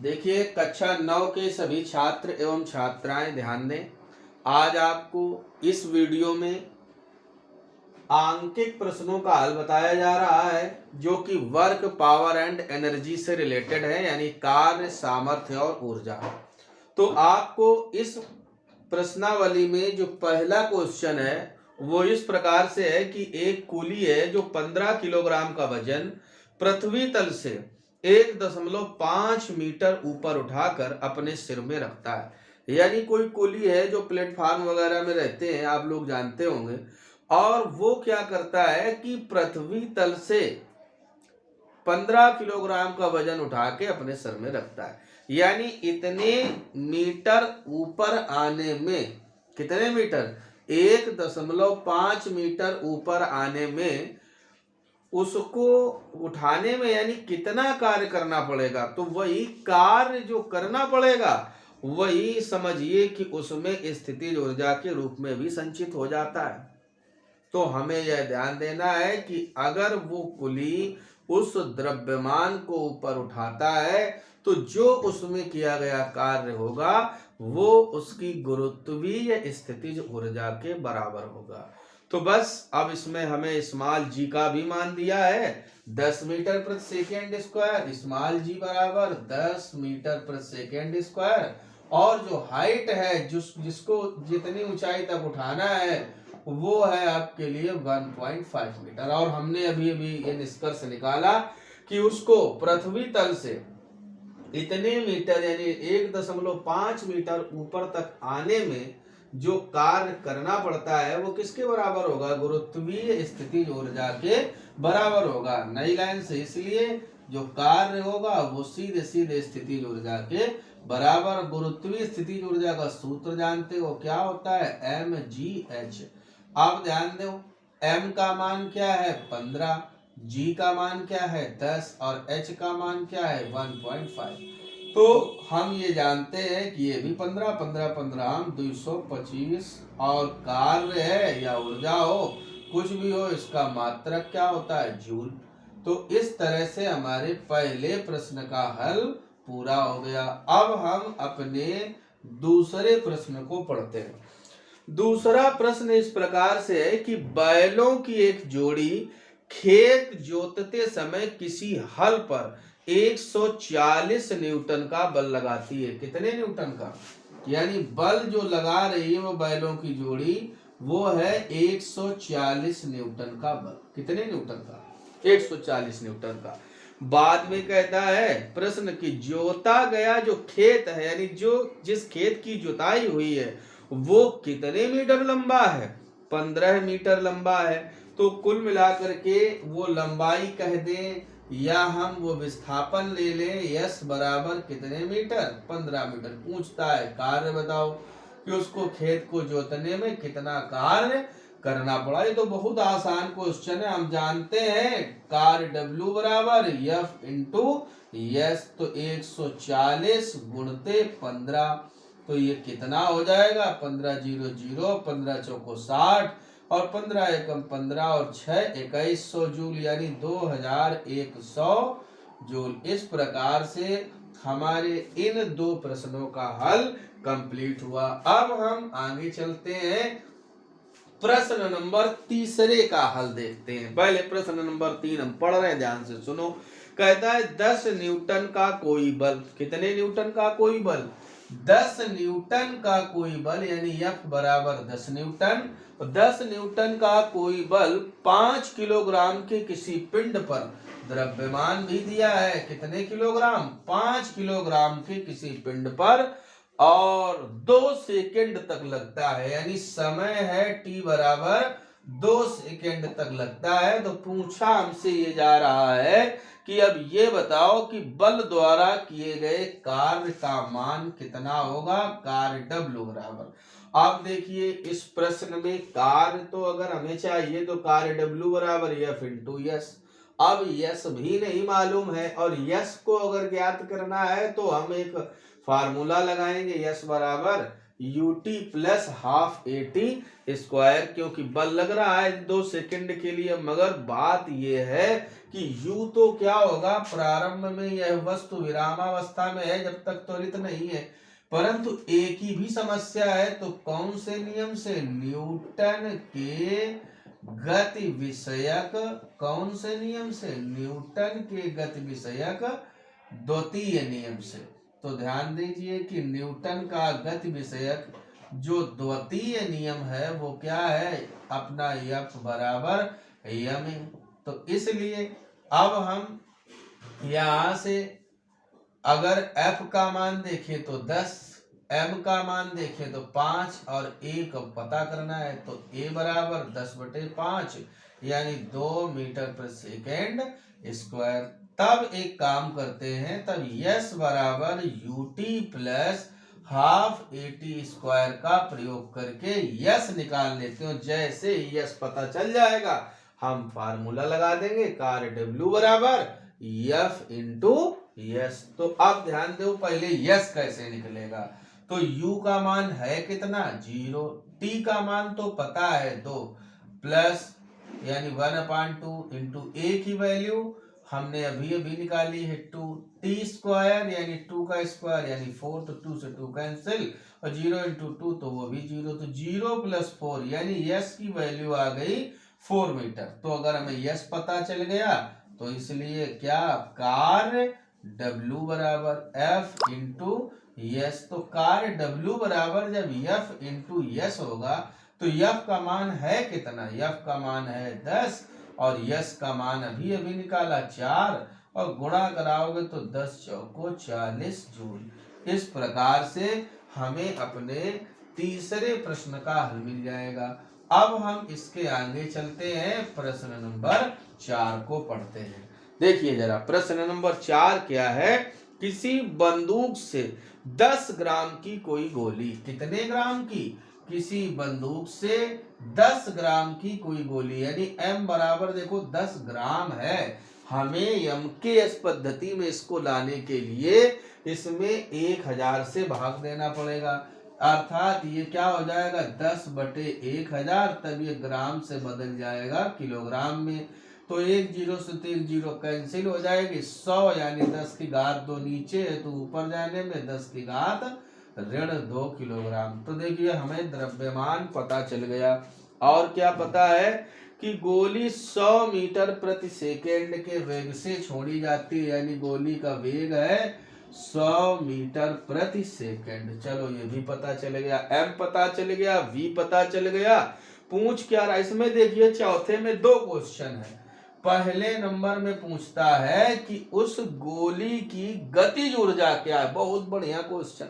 देखिए कक्षा 9 के सभी छात्र एवं छात्राएं ध्यान दें। आज आपको इस वीडियो में आंकिक प्रश्नों का हल बताया जा रहा है जो कि वर्क, पावर एंड एनर्जी से रिलेटेड है, यानी कार्य, सामर्थ्य और ऊर्जा। तो आपको इस प्रश्नावली में जो पहला क्वेश्चन है वो इस प्रकार से है कि एक कुली है जो 15 किलोग्राम का वजन पृथ्वी तल से 1.5 मीटर ऊपर उठाकर अपने सिर में रखता है। यानी कोई कुली है जो प्लेटफार्म वगैरह में रहते हैं, आप लोग जानते होंगे, और वो क्या करता है कि पृथ्वी तल से 15 किलोग्राम का वजन उठा के अपने सर में रखता है। यानी इतने मीटर ऊपर आने में, कितने मीटर, 1.5 मीटर ऊपर आने में उसको उठाने में यानी कितना कार्य करना पड़ेगा, तो वही कार्य जो करना पड़ेगा वही समझिए कि उसमें स्थितिज ऊर्जा के रूप में भी संचित हो जाता है। तो हमें यह ध्यान देना है कि अगर वो कुली उस द्रव्यमान को ऊपर उठाता है तो जो उसमें किया गया कार्य होगा वो उसकी गुरुत्वीय स्थितिज ऊर्जा के बराबर होगा। तो बस अब इसमें हमें स्मॉल जी का भी मान दिया है 10 मीटर प्रति सेकेंड स्क्वायर, स्मॉल जी बराबर 10 मीटर प्रति सेकेंड स्क्वायर, और जो हाइट है जिसको जितनी ऊंचाई तक उठाना है वो है आपके लिए 1.5 मीटर। और हमने अभी अभी ये निष्कर्ष निकाला कि उसको पृथ्वी तल से इतने मीटर यानी 1.5 मीटर ऊपर तक आने में जो कार्य करना पड़ता है वो किसके बराबर होगा, गुरुत्वीय स्थितिज ऊर्जा के बराबर होगा। नई लाइन से इसलिए जो कार्य होगा वो सीधे सीधे स्थितिज ऊर्जा के बराबर। गुरुत्वीय स्थितिज ऊर्जा का सूत्र जानते हो, क्या होता है, mgh। अब ध्यान दो, m का मान क्या है 15, g का मान क्या है 10 और h का मान क्या है 1.5। तो हम ये जानते हैं कि ये भी 15 15 15 हम 225, और कार्य है या ऊर्जा हो कुछ भी हो इसका मात्रक क्या होता है, जूल। तो इस तरह से हमारे पहले प्रश्न का हल पूरा हो गया। अब हम अपने दूसरे प्रश्न को पढ़ते हैं। दूसरा प्रश्न इस प्रकार से है कि बैलों की एक जोड़ी खेत जोतते समय किसी हल पर 140 न्यूटन का बल लगाती है। कितने न्यूटन का, यानी बल जो लगा रही है वो बैलों की जोड़ी वो है 140 न्यूटन का बल। कितने न्यूटन का, 140 न्यूटन का। बाद में कहता है प्रश्न की जोता गया जो खेत है, यानी जो जिस खेत की जुताई हुई है वो कितने मीटर लंबा है, 15 मीटर लंबा है। तो कुल मिलाकर के वो लंबाई कह दें या हम वो विस्थापन ले लें, यस बराबर कितने मीटर, 15 मीटर। पूछता है कार्य बताओ कि उसको खेत को जोतने में कितना कार्य करना पड़ा। ये तो बहुत आसान क्वेश्चन है, हम जानते हैं कार्य W बराबर F इंटू यस। तो 140 गुणते 15, तो ये कितना हो जाएगा, 15 0 0, 15 चौको 60 और 15 एकम 15 और 6 2100 जूल, यानी 2100 जूल। इस प्रकार से हमारे इन दो प्रश्नों का हल कंप्लीट हुआ। अब हम आगे चलते हैं, प्रश्न नंबर तीसरे का हल देखते हैं। पहले प्रश्न नंबर 3 हम पढ़ रहे हैं, ध्यान से सुनो। कहता है 10 न्यूटन का कोई बल, कितने न्यूटन का कोई बल, 10 न्यूटन का कोई बल, यानी F बराबर 10 न्यूटन। 10 न्यूटन का कोई बल 5 किलोग्राम के किसी पिंड पर, द्रव्यमान भी दिया है कितने किलोग्राम, 5 किलोग्राम के किसी पिंड पर, और 2 सेकंड तक लगता है, यानी समय है t बराबर 2 सेकंड तक लगता है। तो पूछा हमसे ये जा रहा है कि अब ये बताओ कि बल द्वारा किए गए कार्य का मान कितना होगा, कार्य W बराबर। आप देखिए इस प्रश्न में कार्य तो अगर हमें चाहिए तो कार्य W बराबर F इंटू यस। अब यस भी नहीं मालूम है और यस को अगर ज्ञात करना है तो हम एक फार्मूला लगाएंगे, यस बराबर ut plus half at square, क्योंकि बल लग रहा है 2 सेकंड के लिए, मगर बात यह है कि u तो क्या होगा, प्रारंभ में यह वस्तु विरामावस्था में है, जब तक त्वरित नहीं है, परंतु a की भी समस्या है। तो कौन से नियम से, न्यूटन के गति विषयक, कौन से नियम से, न्यूटन के गति विषयक द्वितीय नियम से। तो ध्यान दीजिए कि न्यूटन का गति विषयक जो द्वितीय नियम है वो क्या है, अपना F बराबर ma। तो इसलिए अब हम यहां से अगर F का मान देखें तो 10, M का मान देखें तो 5 और A को पता करना है, तो A बराबर 10/5 यानी 2 मीटर प्रति सेकेंड स्क्वायर। तब एक काम करते हैं, तब S बराबर ut plus half at square का प्रयोग करके S निकाल लेते हो। जैसे S पता चल जाएगा हम फार्मूला लगा देंगे, कार्य W बराबर F इंटू S। तो अब ध्यान दो, पहले S कैसे निकलेगा, तो U का मान है कितना, 0, T का मान तो पता है 2, प्लस यानी 1/2 इंटू A की वैल्यू हमने अभी अभी निकाली है 2, T स्क्वायर यानी 2 का स्क्वायर यानी 4, तो 2 से 2 कैंसिल, और 0 इंटू 2 तो वो भी 0, तो 0 प्लस 4 यानी S की वैल्यू आ गई 4 मीटर। तो अगर हमें S पता चल गया तो इसलिए क्या, कार्य W बराबर F इंटू S। तो कार्य W बराबर जब F इंटू S होगा तो F का मान है कितना, F का मान है 10 और S का मान अभी अभी निकाला 4, और गुणा कराओगे तो 10 चौको 40 जूल। इस प्रकार से हमें अपने तीसरे प्रश्न का हल मिल जाएगा। अब हम इसके आगे चलते हैं, प्रश्न नंबर 4 को पढ़ते हैं। देखिए जरा प्रश्न नंबर 4 क्या है, किसी बंदूक से 10 ग्राम की कोई गोली, कितने ग्राम की, किसी बंदूक से 10 ग्राम की कोई गोली, यानी m बराबर देखो 10 ग्राम है, हमें MKS पद्धति में इसको लाने के लिए इसमें 1000 से भाग देना पड़ेगा, अर्थात ये क्या हो जाएगा 10/1000, तब ये ग्राम से बदल जाएगा किलोग्राम में। तो 1 0 से 3 0 कैंसिल हो जाएगी, 100 यानी 10 की घात 2 नीचे है तो ऊपर जाने में 10 की घात -2 किलोग्राम। तो देखिए हमें द्रव्यमान पता चल गया, और क्या पता है कि गोली 100 मीटर प्रति सेकेंड के वेग से छोड़ी जाती है, यानी गोली का वेग है 100 मीटर प्रति सेकेंड। चलो ये भी पता चल गया, M पता चल गया, V पता चल गया। पूछ क्या रहा इसमें, देखिए चौथे में 2 क्वेश्चन है। पहले नंबर में पूछता है कि उस गोली की गतिज ऊर्जा क्या है, बहुत बढ़िया क्वेश्चन।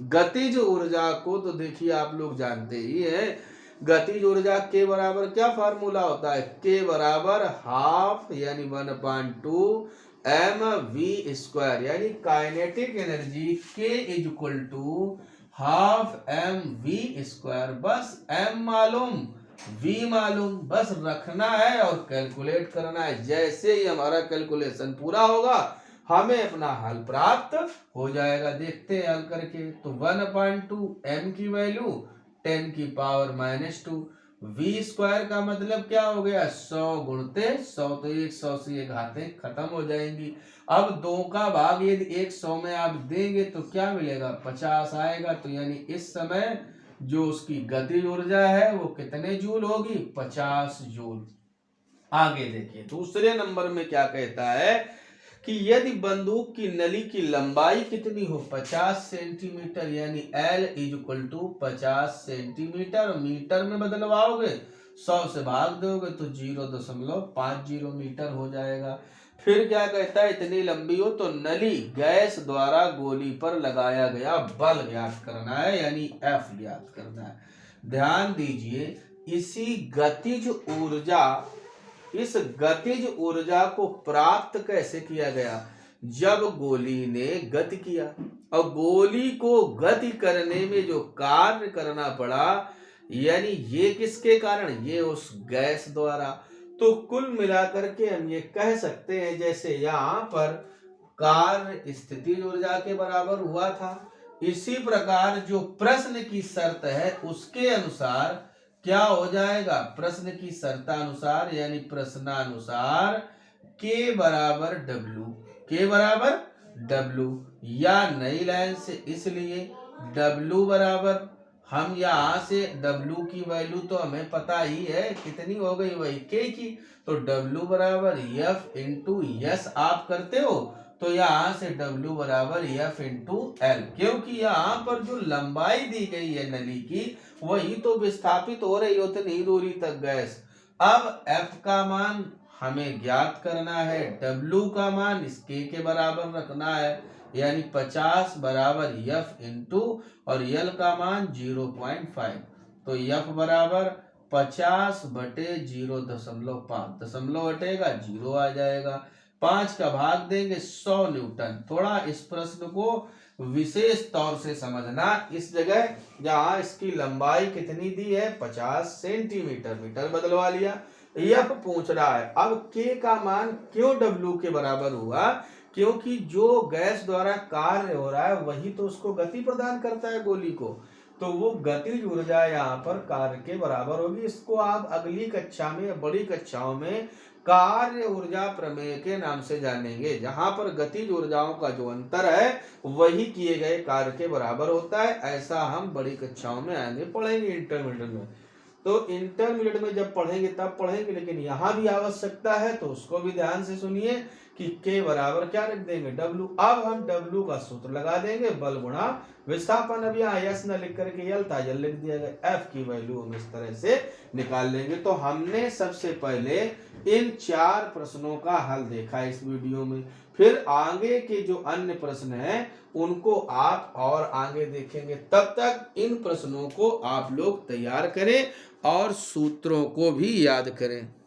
गतिज ऊर्जा को तो देखिए आप लोग जानते ही है, गतिज ऊर्जा के बराबर क्या फार्मूला होता है, के बराबर हाफ यानी 1/2 mv स्क्वायर, यानी काइनेटिक एनर्जी के is equal to half mv square. बस m मालूम, v मालूम, बस रखना है और कैलकुलेट करना है। जैसे ही हमारा कैलकुलेशन पूरा होगा हमें अपना हल प्राप्त हो जाएगा। देखते हैं हल करके, तो 1/2 m की वैल्यू 10 की पावर -2, v स्क्वायर का मतलब क्या हो गया 100 गुणते 100, तो 100 से ये घातें खत्म हो जाएंगी। अब 2 का भाग यदि 100 में आप देंगे तो क्या मिलेगा 50 आएगा, तो यानी इस समय जो उसकी गतिज ऊर्जा है वो कितने जूल होगी 50 जूल। आगे देखिए दूसरे नंबर में क्या कहता है कि यदि बंदूक की नली की लंबाई कितनी हो 50 सेंटीमीटर, यानी L = 50 सेंटीमीटर, मीटर में बदलवाओगे 100 से भाग दोगे तो 0.50 मीटर हो जाएगा। फिर क्या कहता है, इतनी लंबी हो तो नली गैस द्वारा गोली पर लगाया गया बल ज्ञात करना है, यानी F ज्ञात करना है। ध्यान दीजिए इसी गतिज ऊर्जा, इस गतिज ऊर्जा को प्राप्त कैसे किया गया, जब गोली ने गति किया, और गोली को गति करने में जो कार्य करना पड़ा, यानी ये किसके कारण, ये उस गैस द्वारा। तो कुल मिलाकर के हम ये कह सकते हैं, जैसे यहाँ पर कार्य स्थितिज ऊर्जा के बराबर हुआ था, इसी प्रकार जो प्रश्न की शर्त है उसके अनुसार क्या हो जाएगा, प्रश्न की शर्तानुसार यानी प्रश्नानुसार के बराबर डब्लू, के बराबर डब्लू या नई लाइन से, इसलिए डब्लू बराबर, हम यहाँ से डब्लू की वैल्यू तो हमें पता ही है कितनी हो गई, वही के की, तो डब्लू बराबर एफ इंटू एस आप करते हो तो यहाँ से डब्लू बराबर एफ इंटू एल, क्योंकि यहाँ पर जो लंबाई दी गई है नली की वही तो विस्थापित हो रही हो उतनी दूरी तक गैस। अब एफ का मान हमें ज्ञात करना है, डब्लू का मान इस के बराबर रखना है यानी 50 बराबर एफ इंटू और यल का मान 0.5, तो एफ बराबर 50 बटे 0.5, दशमलव हटेगा 0 आ जाएगा, 5 का भाग देंगे 100 न्यूटन। थोड़ा इस प्रश्न को विशेष तौर से समझना, इस जगह जहां इसकी लंबाई कितनी दी है 50 सेंटीमीटर, मीटर बदलवा लिया, यह पूछ रहा है अब के का मान क्यों डब्लू के बराबर हुआ, क्योंकि जो गैस द्वारा कार्य हो रहा है वही तो उसको गति प्रदान करता है गोली को, तो वो गतिज ऊर्जा यहाँ पर कार्य के बराबर होगी। इसको आप अगली कक्षा में, बड़ी कक्षाओं में कार्य ऊर्जा प्रमेय के नाम से जानेंगे, जहां पर गतिज ऊर्जाओं का जो अंतर है वही किए गए कार्य के बराबर होता है। ऐसा हम बड़ी कक्षाओं में आगे पढ़ेंगे इंटरमीडिएट में, तो इंटरमीडिएट में जब पढ़ेंगे तब पढ़ेंगे, लेकिन यहाँ भी आवश्यकता है तो उसको भी ध्यान से सुनिए कि के बराबर क्या रख देंगे डब्लू। अब हम डब्लू का सूत्र लगा देंगे, बल गुणा विस्थापन, अब यहाँ यस न लिख करके यल था, यल लिख दिया गया, एफ की वैल्यू हम इस तरह से निकाल लेंगे। तो हमने सबसे पहले इन 4 प्रश्नों का हल देखा इस वीडियो में, फिर आगे के जो अन्य प्रश्न हैं उनको आप और आगे देखेंगे। तब तक इन प्रश्नों को आप लोग तैयार करें और सूत्रों को भी याद करें।